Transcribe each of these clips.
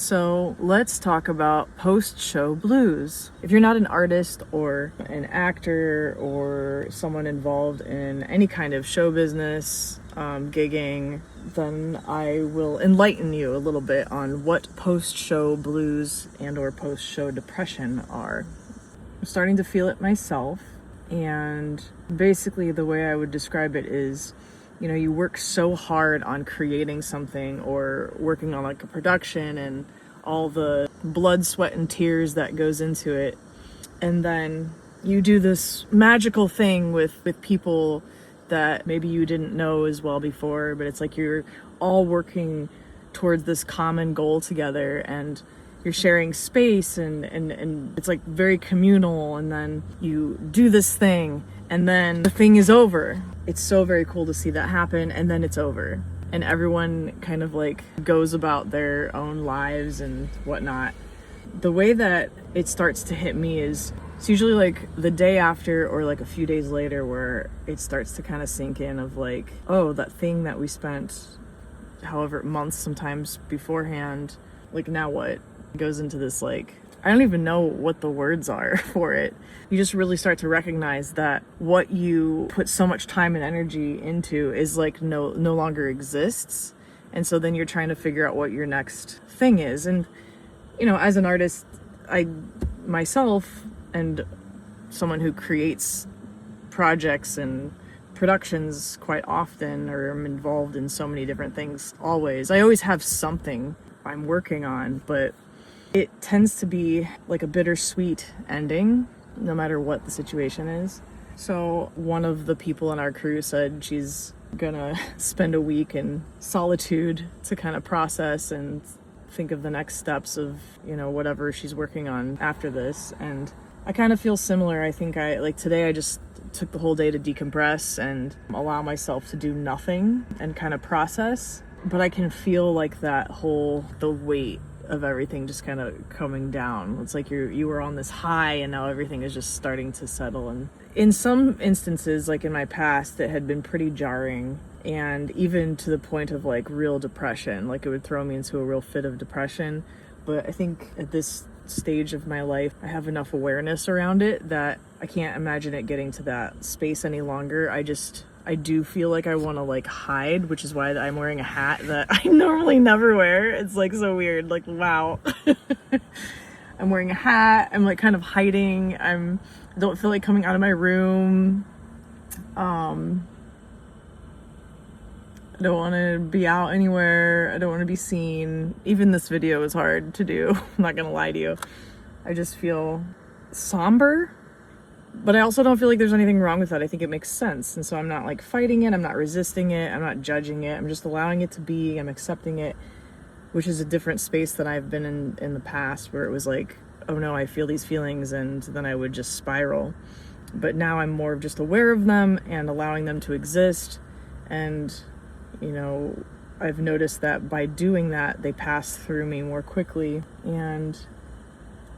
So let's talk about post-show blues. If you're not an artist or an actor or someone involved in any kind of show business, gigging, then I will enlighten you a little bit on what post-show blues and or post-show depression are. I'm starting to feel it myself, and basically the way I would describe it is, you know, you work so hard on creating something or working on like a production and all the blood, sweat, and tears that goes into it. And then you do this magical thing with people that maybe you didn't know as well before, but it's like you're all working towards this common goal together, and you're sharing space and it's like very communal, and then you do this thing and then the thing is over. It's so very cool to see that happen, and then it's over. And everyone kind of like goes about their own lives and whatnot. The way that it starts to hit me is it's usually like the day after or like a few days later where it starts to kind of sink in of like, oh, that thing that we spent however months sometimes beforehand, like now what? It goes into this like, I don't even know what the words are for it. You just really start to recognize that what you put so much time and energy into is like no longer exists. And so then you're trying to figure out what your next thing is. And, you know, as an artist, I myself and someone who creates projects and productions quite often, or I'm involved in so many different things always. I always have something I'm working on, but it tends to be like a bittersweet ending, no matter what the situation is. So one of the people in our crew said she's gonna spend a week in solitude to kind of process and think of the next steps of, you know, whatever she's working on after this. And I kind of feel similar. I think today I just took the whole day to decompress and allow myself to do nothing and kind of process. But I can feel like the weight of everything just kind of coming down. It's like you were on this high and now everything is just starting to settle. And in some instances, like in my past, it had been pretty jarring, and even to the point of like real depression. Like it would throw me into a real fit of depression. But I think at this stage of my life, I have enough awareness around it that I can't imagine it getting to that space any longer. I do feel like I want to like hide, which is why I'm wearing a hat that I normally never wear. It's like so weird, like wow. I'm wearing a hat, I'm like kind of hiding. I don't feel like coming out of my room. I don't want to be out anywhere. I don't want to be seen. Even this video is hard to do. I'm not gonna lie to you. I just feel somber. But I also don't feel like there's anything wrong with that. I think it makes sense. And so I'm not like fighting it. I'm not resisting it. I'm not judging it. I'm just allowing it to be. I'm accepting it, which is a different space that I've been in the past, where it was like, oh no, I feel these feelings, and then I would just spiral. But now I'm more just aware of them and allowing them to exist. And, you know, I've noticed that by doing that, they pass through me more quickly, and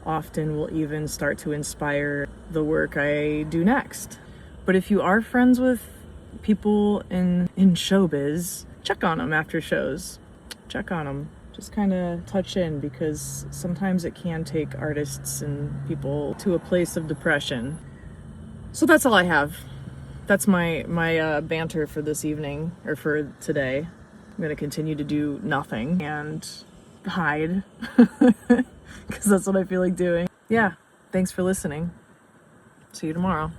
often will even start to inspire the work I do next. But if you are friends with people in showbiz, check on them after shows. Check on them. Just kind of touch in, because sometimes it can take artists and people to a place of depression. So that's all I have. That's my banter for this evening, or for today. I'm gonna continue to do nothing and hide. Because that's what I feel like doing. Yeah, thanks for listening. See you tomorrow.